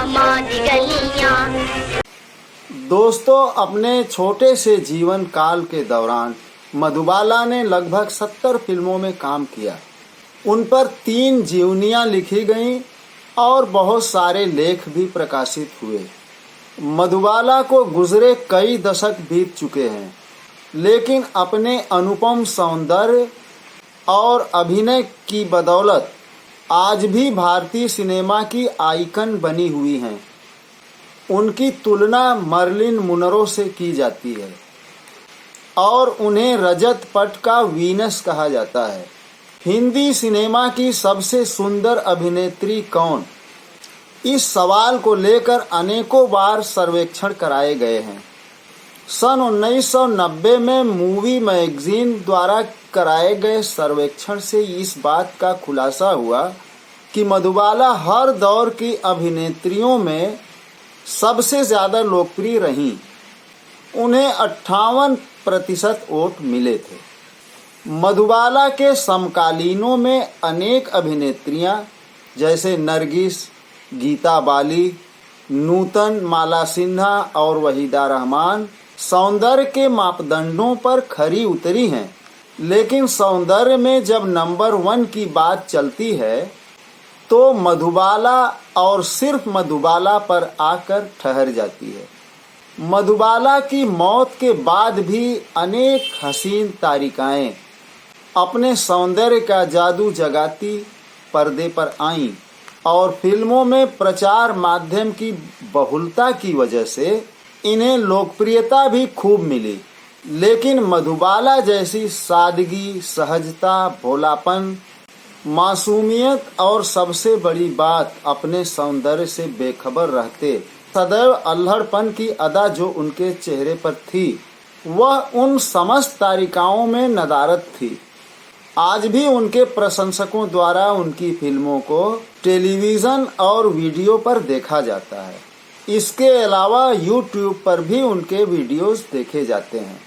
हमारी गलियां। दोस्तों, अपने छोटे से जीवन काल के दौरान मधुबाला ने लगभग 70 फिल्मों में काम किया। उन पर 3 जीवनियां लिखी गईं और बहुत सारे लेख भी प्रकाशित हुए। मधुबाला को गुजरे कई दशक बीत चुके हैं, लेकिन अपने अनुपम सौंदर्य और अभिनय की बदौलत आज भी भारतीय सिनेमा की आइकन बनी हुई हैं। उनकी तुलना मर्लिन मुनरो से की जाती है और उन्हें रजत पट का वीनस कहा जाता है। हिंदी सिनेमा की सबसे सुंदर अभिनेत्री कौन? इस सवाल को लेकर अनेकों बार सर्वेक्षण कराए गए हैं। सन 1990 में मूवी मैगजीन द्वारा कराए गए सर्वेक्षण से इस बात का खुलासा हुआ कि मधुबाला हर दौर की अभिनेत्रियों में सबसे ज़्यादा लोकप्रिय रहीं। उन्हें 58% वोट मिले थे। मधुबाला के समकालीनों में अनेक अभिनेत्रियां जैसे नरगिस, गीता बाली, नूतन, माला सिन्हा और वहीदा रहमान सौंदर्य के मापदंडों पर खरी उतरी हैं, लेकिन सौंदर्य में जब नंबर 1 की बात चलती है तो मधुबाला और सिर्फ मधुबाला पर आकर ठहर जाती है। मधुबाला की मौत के बाद भी अनेक हसीन तारिकाएं अपने सौंदर्य का जादू जगाती पर्दे पर आईं और फिल्मों में प्रचार माध्यम की बहुलता की वजह से इन्हें लोकप्रियता भी खूब मिली। लेकिन मधुबाला जैसी सादगी, सहजता, भोलापन, मासूमियत और सबसे बड़ी बात अपने सौंदर्य से बेखबर रहते सदैव अल्हड़पन की अदा जो उनके चेहरे पर थी, वह उन समस्त तारिकाओं में नदारद थी। आज भी उनके प्रशंसकों द्वारा उनकी फिल्मों को टेलीविज़न और वीडियो पर देखा जाता है। इसके अलावा यूट्यूब पर भी उनके वीडियोस देखे जाते हैं।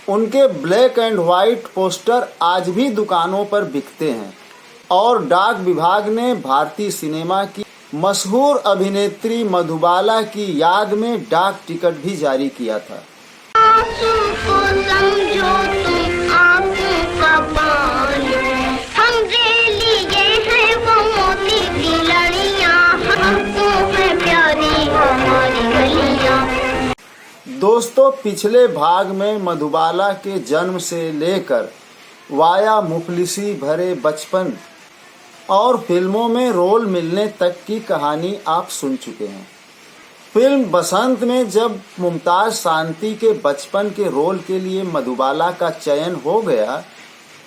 उनके ब्लैक एंड व्हाइट पोस्टर आज भी दुकानों पर बिकते हैं और डाक विभाग ने भारतीय सिनेमा की मशहूर अभिनेत्री मधुबाला की याद में डाक टिकट भी जारी किया था। आंसू को समझो तुम आंखों का पानी, हम जे लिए हैं वो मोती की लड़ियां, हमको है प्यारी हमारी गलियां। दोस्तों, पिछले भाग में मधुबाला के जन्म से लेकर वाया मुफलिसी भरे बचपन और फिल्मों में रोल मिलने तक की कहानी आप सुन चुके हैं। फिल्म बसंत में जब मुमताज शांति के बचपन के रोल के लिए मधुबाला का चयन हो गया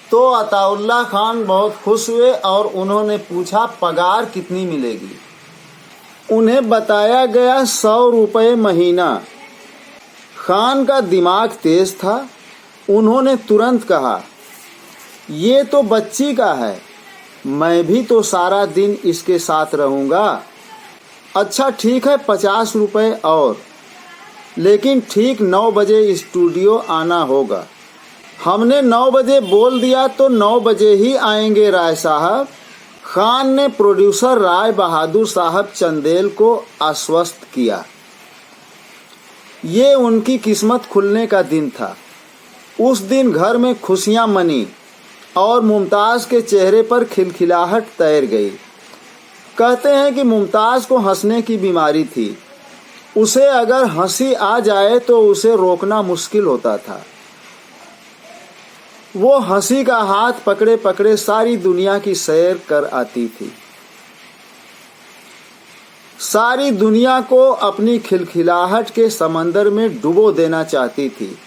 तो अताउल्ला खान बहुत खुश हुए और उन्होंने पूछा पगार कितनी मिलेगी। उन्हें बताया गया 100 रुपये महीना। खान का दिमाग तेज था। उन्होंने तुरंत कहा, ये तो बच्ची का है, मैं भी तो सारा दिन इसके साथ रहूँगा। अच्छा ठीक है, 50 रुपये और, लेकिन ठीक 9 बजे स्टूडियो आना होगा। हमने 9 बजे बोल दिया तो 9 बजे ही आएंगे राय साहब। खान ने प्रोड्यूसर राय बहादुर साहब चंदेल को आश्वस्त किया। ये उनकी किस्मत खुलने का दिन था। उस दिन घर में खुशियां मनी और मुमताज़ के चेहरे पर खिलखिलाहट तैर गई। कहते हैं कि मुमताज़ को हंसने की बीमारी थी। उसे अगर हंसी आ जाए तो उसे रोकना मुश्किल होता था। वो हंसी का हाथ पकड़े पकड़े सारी दुनिया की सैर कर आती थी। सारी दुनिया को अपनी खिलखिलाहट के समंदर में डुबो देना चाहती थी।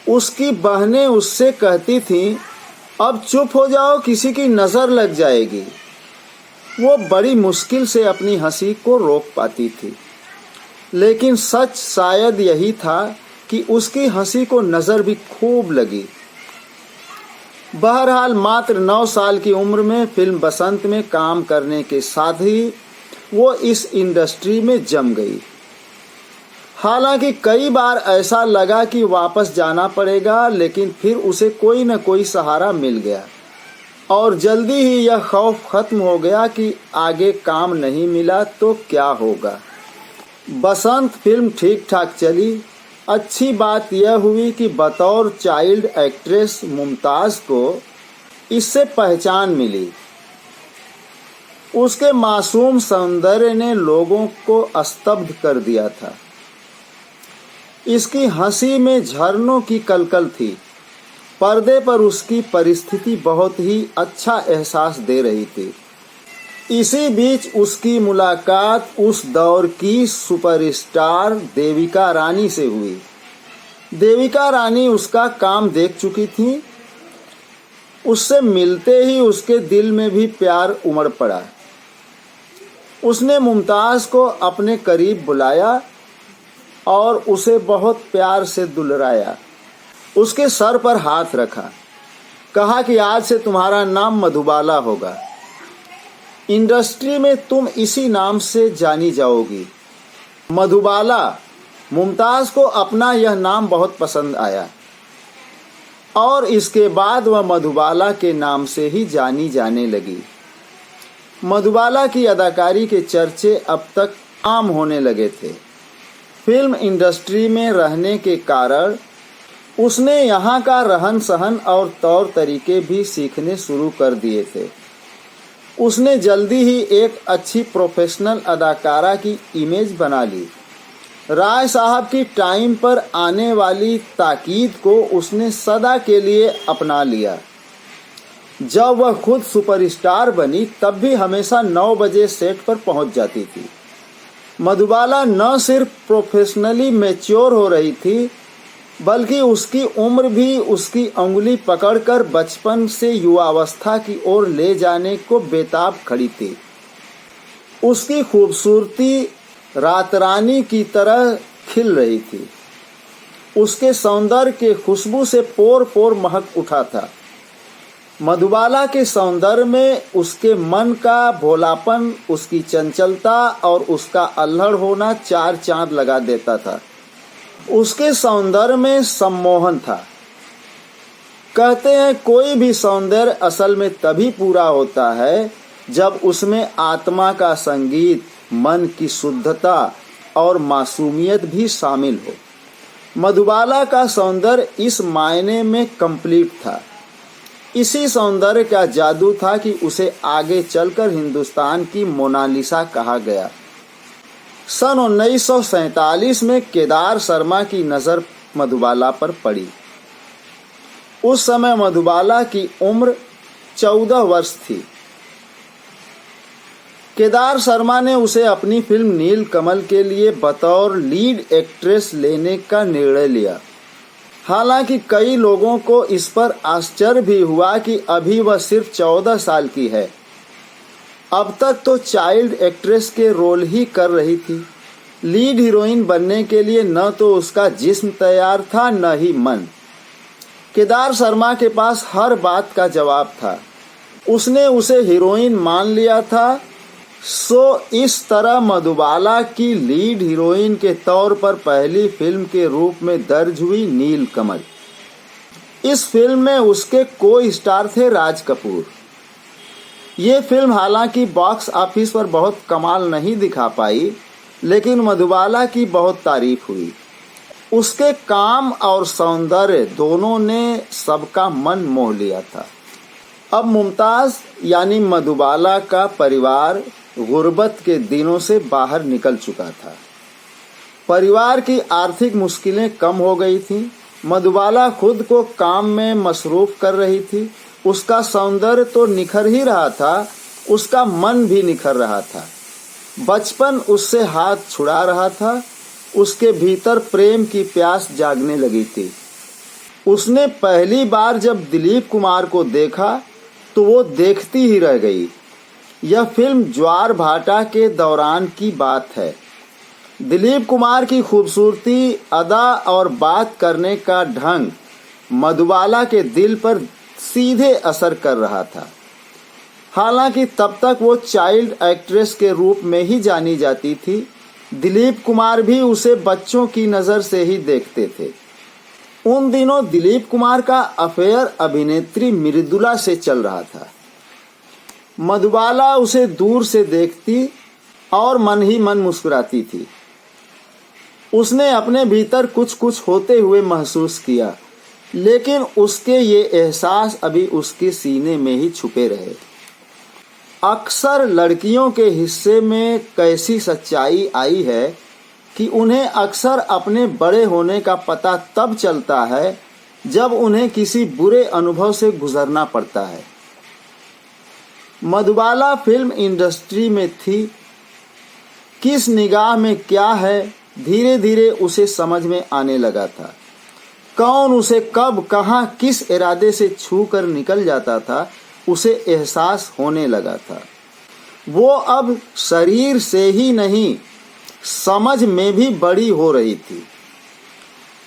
उसकी बहनें उससे कहती थीं, अब चुप हो जाओ, किसी की नज़र लग जाएगी। वो बड़ी मुश्किल से अपनी हंसी को रोक पाती थी, लेकिन सच शायद यही था कि उसकी हंसी को नज़र भी खूब लगी। बहरहाल मात्र 9 साल की उम्र में फिल्म बसंत में काम करने के साथ ही वो इस इंडस्ट्री में जम गई। हालांकि कई बार ऐसा लगा कि वापस जाना पड़ेगा, लेकिन फिर उसे कोई न कोई सहारा मिल गया। और जल्दी ही यह खौफ खत्म हो गया कि आगे काम नहीं मिला तो क्या होगा। बसंत फिल्म ठीक ठाक चली। अच्छी बात यह हुई कि बतौर चाइल्ड एक्ट्रेस मुमताज़ को इससे पहचान मिली। उसके मासूम सौंदर्य ने लोगों को स्तब्ध कर दिया था। इसकी हंसी में झरनों की कलकल थी। पर्दे पर उसकी परिस्थिति बहुत ही अच्छा एहसास दे रही थी। इसी बीच उसकी मुलाकात उस दौर की सुपरस्टार देविका रानी से हुई। देविका रानी उसका काम देख चुकी थी। उससे मिलते ही उसके दिल में भी प्यार उमड़ पड़ा। उसने मुमताज़ को अपने करीब बुलाया और उसे बहुत प्यार से दुलराया। उसके सर पर हाथ रखा। कहा कि आज से तुम्हारा नाम मधुबाला होगा। इंडस्ट्री में तुम इसी नाम से जानी जाओगी, मधुबाला। मुमताज़ को अपना यह नाम बहुत पसंद आया और इसके बाद वह मधुबाला के नाम से ही जानी जाने लगी। मधुबाला की अदाकारी के चर्चे अब तक आम होने लगे थे। फिल्म इंडस्ट्री में रहने के कारण उसने यहाँ का रहन सहन और तौर तरीके भी सीखने शुरू कर दिए थे। उसने जल्दी ही एक अच्छी प्रोफेशनल अदाकारा की इमेज बना ली। राय साहब की टाइम पर आने वाली ताकीद को उसने सदा के लिए अपना लिया। जब वह खुद सुपरस्टार बनी तब भी हमेशा 9 बजे सेट पर पहुंच जाती थी। मधुबाला न सिर्फ प्रोफेशनली मैच्योर हो रही थी बल्कि उसकी उम्र भी उसकी उंगली पकड़कर बचपन से युवावस्था की ओर ले जाने को बेताब खड़ी थी। उसकी खूबसूरती रातरानी की तरह खिल रही थी। उसके सौंदर्य के खुशबू से पोर पोर महक उठा था। मधुबाला के सौंदर्य में उसके मन का भोलापन, उसकी चंचलता और उसका अल्हड़ होना 4 चांद लगा देता था। उसके सौंदर्य में सम्मोहन था। कहते हैं कोई भी सौंदर्य असल में तभी पूरा होता है जब उसमें आत्मा का संगीत, मन की शुद्धता और मासूमियत भी शामिल हो। मधुबाला का सौंदर्य इस मायने में कंप्लीट था। इसी सौंदर्य का जादू था कि उसे आगे चलकर हिंदुस्तान की मोनालिसा कहा गया। सन 1947 में केदार शर्मा की नज़र मधुबाला पर पड़ी। उस समय मधुबाला की उम्र 14 वर्ष थी। केदार शर्मा ने उसे अपनी फिल्म नीलकमल के लिए बतौर लीड एक्ट्रेस लेने का निर्णय लिया। हालांकि कई लोगों को इस पर आश्चर्य भी हुआ कि अभी वह सिर्फ 14 साल की है। अब तक तो चाइल्ड एक्ट्रेस के रोल ही कर रही थी। लीड हीरोइन बनने के लिए न तो उसका जिस्म तैयार था न ही मन। केदार शर्मा के पास हर बात का जवाब था। उसने उसे हीरोइन मान लिया था। सो इस तरह मधुबाला की लीड हीरोइन के तौर पर पहली फिल्म के रूप में दर्ज हुई नीलकमल। इस फिल्म में उसके को स्टार थे राज कपूर। ये फिल्म हालांकि बॉक्स ऑफिस पर बहुत कमाल नहीं दिखा पाई, लेकिन मधुबाला की बहुत तारीफ हुई। उसके काम और सौंदर्य दोनों ने सबका मन मोह लिया था। अब मुमताज़ यानी मधुबाला का परिवार गुर्बत के दिनों से बाहर निकल चुका था। परिवार की आर्थिक मुश्किलें कम हो गई थीं। मधुबाला खुद को काम में मसरूफ कर रही थी। उसका सौंदर्य तो निखर ही रहा था, उसका मन भी निखर रहा था। बचपन उससे हाथ छुड़ा रहा था। उसके भीतर प्रेम की प्यास जागने लगी थी। उसने पहली बार जब दिलीप कुमार को देखा तो वो देखती ही रह गई। यह फिल्म ज्वार भाटा के दौरान की बात है। दिलीप कुमार की खूबसूरती, अदा और बात करने का ढंग मधुबाला के दिल पर सीधे असर कर रहा था। हालांकि तब तक वो चाइल्ड एक्ट्रेस के रूप में ही जानी जाती थी। दिलीप कुमार भी उसे बच्चों की नज़र से ही देखते थे। उन दिनों दिलीप कुमार का अफेयर अभिनेत्री मृदुला से चल रहा था। मधुबाला उसे दूर से देखती और मन ही मन मुस्कुराती थी। उसने अपने भीतर कुछ कुछ होते हुए महसूस किया, लेकिन उसके ये एहसास अभी उसके सीने में ही छुपे रहे। अक्सर लड़कियों के हिस्से में कैसी सच्चाई आई है कि उन्हें अक्सर अपने बड़े होने का पता तब चलता है जब उन्हें किसी बुरे अनुभव से गुजरना पड़ता है। मधुबाला फिल्म इंडस्ट्री में थी। किस निगाह में क्या है, धीरे धीरे उसे समझ में आने लगा था। कौन उसे कब कहाँ किस इरादे से छू कर निकल जाता था, उसे एहसास होने लगा था। वो अब शरीर से ही नहीं, समझ में भी बड़ी हो रही थी।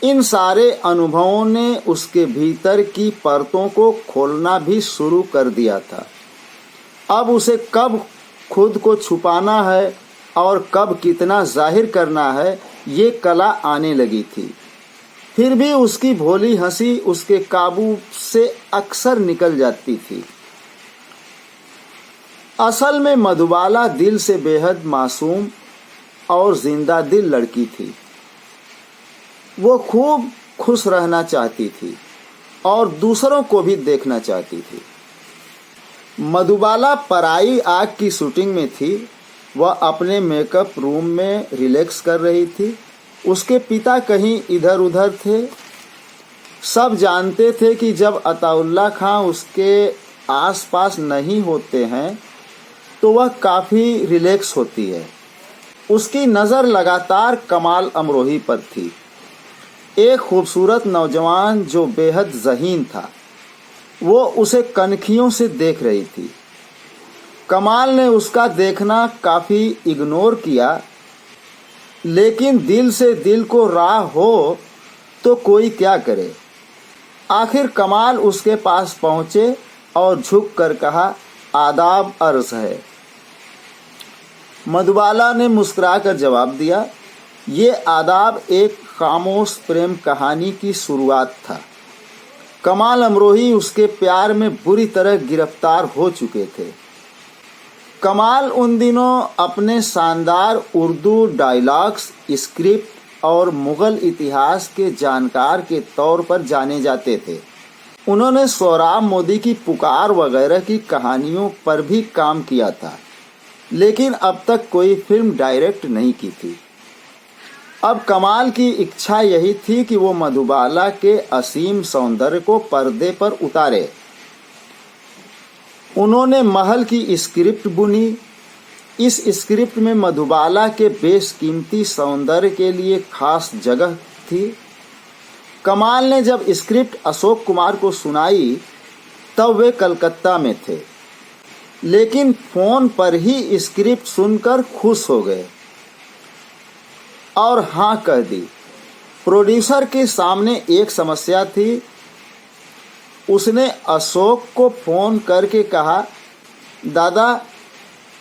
इन सारे अनुभवों ने उसके भीतर की परतों को खोलना भी शुरू कर दिया था। अब उसे कब खुद को छुपाना है और कब कितना जाहिर करना है, ये कला आने लगी थी। फिर भी उसकी भोली हंसी उसके काबू से अक्सर निकल जाती थी। असल में मधुबाला दिल से बेहद मासूम और जिंदा दिल लड़की थी। वो खूब खुश रहना चाहती थी और दूसरों को भी देखना चाहती थी। मधुबाला पराई आग की शूटिंग में थी। वह अपने मेकअप रूम में रिलैक्स कर रही थी। उसके पिता कहीं इधर उधर थे। सब जानते थे कि जब अताउल्ला खां उसके आसपास नहीं होते हैं तो वह काफ़ी रिलैक्स होती है। उसकी नज़र लगातार कमाल अमरोही पर थी, एक खूबसूरत नौजवान जो बेहद ज़हीन था। वो उसे कनखियों से देख रही थी। कमाल ने उसका देखना काफ़ी इग्नोर किया, लेकिन दिल से दिल को राह हो तो कोई क्या करे। आखिर कमाल उसके पास पहुँचे और झुक कर कहा, आदाब अर्ज़ है। मधुबाला ने मुस्कुराकर जवाब दिया, ये आदाब एक खामोश प्रेम कहानी की शुरुआत था। कमाल अमरोही उसके प्यार में बुरी तरह गिरफ्तार हो चुके थे। कमाल उन दिनों अपने शानदार उर्दू डायलॉग्स, स्क्रिप्ट और मुग़ल इतिहास के जानकार के तौर पर जाने जाते थे। उन्होंने सोहराब मोदी की पुकार वगैरह की कहानियों पर भी काम किया था, लेकिन अब तक कोई फिल्म डायरेक्ट नहीं की थी। अब कमाल की इच्छा यही थी कि वो मधुबाला के असीम सौंदर्य को पर्दे पर उतारे। उन्होंने महल की स्क्रिप्ट बुनी। इस स्क्रिप्ट में मधुबाला के बेशकीमती सौंदर्य के लिए खास जगह थी। कमाल ने जब स्क्रिप्ट अशोक कुमार को सुनाई तब वे कलकत्ता में थे, लेकिन फोन पर ही स्क्रिप्ट सुनकर खुश हो गए और हाँ कह दी। प्रोड्यूसर के सामने एक समस्या थी। उसने अशोक को फ़ोन करके कहा, दादा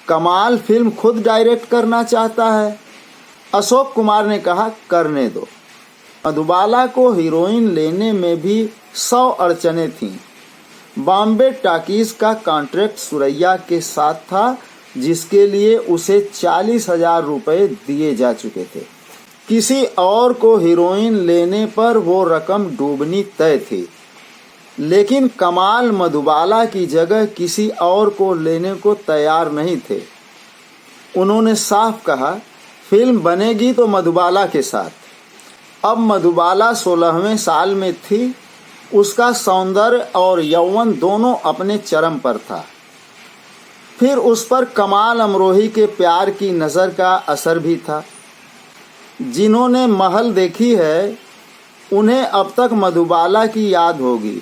कमाल फिल्म खुद डायरेक्ट करना चाहता है। अशोक कुमार ने कहा, करने दो। मधुबाला को हीरोइन लेने में भी 100 अड़चनें थीं। बॉम्बे टॉकीज का कॉन्ट्रैक्ट सुरैया के साथ था, जिसके लिए उसे 40,000 रुपये दिए जा चुके थे। किसी और को हीरोइन लेने पर वो रकम डूबनी तय थी, लेकिन कमाल मधुबाला की जगह किसी और को लेने को तैयार नहीं थे। उन्होंने साफ कहा, फिल्म बनेगी तो मधुबाला के साथ। अब मधुबाला 16वें साल में थी। उसका सौंदर्य और यौवन दोनों अपने चरम पर था। फिर उस पर कमाल अमरोही के प्यार की नज़र का असर भी था। जिन्होंने महल देखी है उन्हें अब तक मधुबाला की याद होगी।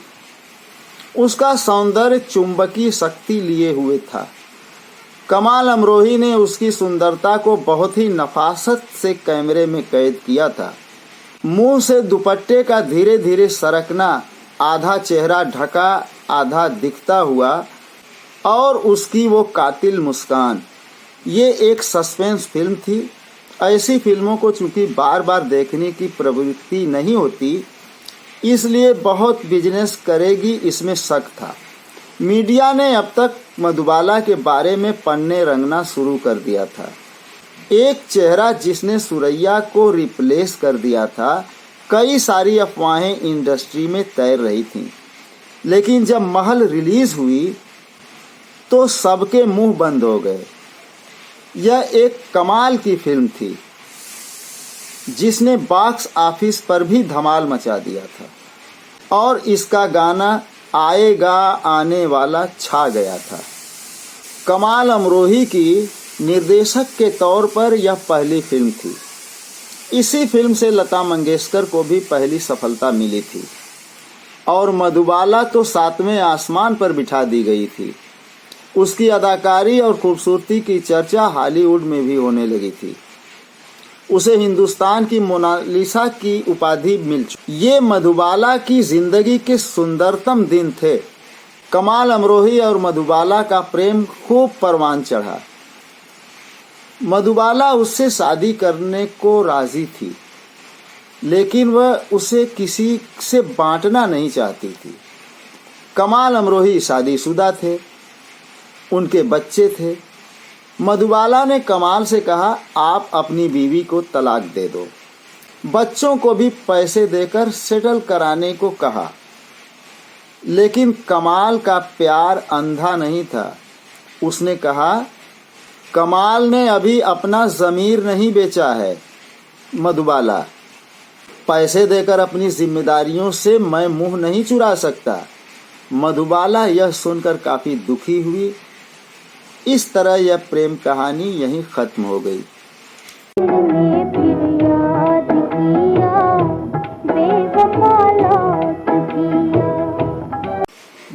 उसका सौंदर्य चुंबकीय शक्ति लिए हुए था। कमाल अमरोही ने उसकी सुंदरता को बहुत ही नफासत से कैमरे में कैद किया था। मुंह से दुपट्टे का धीरे धीरे सरकना, आधा चेहरा ढका आधा दिखता हुआ, और उसकी वो कातिल मुस्कान। ये एक सस्पेंस फिल्म थी। ऐसी फिल्मों को चूंकि बार बार देखने की प्रवृत्ति नहीं होती, इसलिए बहुत बिजनेस करेगी इसमें शक था। मीडिया ने अब तक मधुबाला के बारे में पन्ने रंगना शुरू कर दिया था। एक चेहरा जिसने सुरैया को रिप्लेस कर दिया था। कई सारी अफवाहें इंडस्ट्री में तैर रही थीं, लेकिन जब महल रिलीज हुई तो सबके मुंह बंद हो गए। यह एक कमाल की फिल्म थी जिसने बॉक्स ऑफिस पर भी धमाल मचा दिया था और इसका गाना आएगा आने वाला छा गया था। कमाल अमरोही की निर्देशक के तौर पर यह पहली फिल्म थी। इसी फिल्म से लता मंगेशकर को भी पहली सफलता मिली थी और मधुबाला तो 7वें आसमान पर बिठा दी गई थी। उसकी अदाकारी और खूबसूरती की चर्चा हॉलीवुड में भी होने लगी थी। उसे हिंदुस्तान की मोनालिसा की उपाधि मिल चुकी। ये मधुबाला की जिंदगी के सुंदरतम दिन थे। कमाल अमरोही और मधुबाला का प्रेम खूब परवान चढ़ा। मधुबाला उससे शादी करने को राजी थी, लेकिन वह उसे किसी से बांटना नहीं चाहती थी। कमाल अमरोही शादीशुदा थे, उनके बच्चे थे। मधुबाला ने कमाल से कहा, आप अपनी बीवी को तलाक दे दो। बच्चों को भी पैसे देकर सेटल कराने को कहा, लेकिन कमाल का प्यार अंधा नहीं था। उसने कहा, कमाल ने अभी अपना ज़मीर नहीं बेचा है मधुबाला। पैसे देकर अपनी जिम्मेदारियों से मैं मुंह नहीं चुरा सकता। मधुबाला यह सुनकर काफी दुखी हुई। इस तरह यह प्रेम कहानी यहीं खत्म हो गई।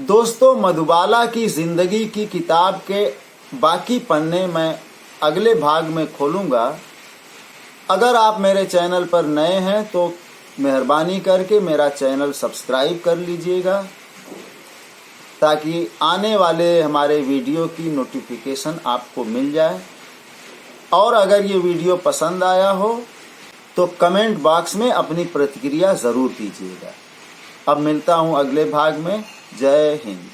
दोस्तों, मधुबाला की जिंदगी की किताब के बाकी पन्ने मैं अगले भाग में खोलूंगा। अगर आप मेरे चैनल पर नए हैं तो मेहरबानी करके मेरा चैनल सब्सक्राइब कर लीजिएगा, ताकि आने वाले हमारे वीडियो की नोटिफिकेशन आपको मिल जाए। और अगर ये वीडियो पसंद आया हो तो कमेंट बॉक्स में अपनी प्रतिक्रिया ज़रूर दीजिएगा। अब मिलता हूँ अगले भाग में। जय हिंद।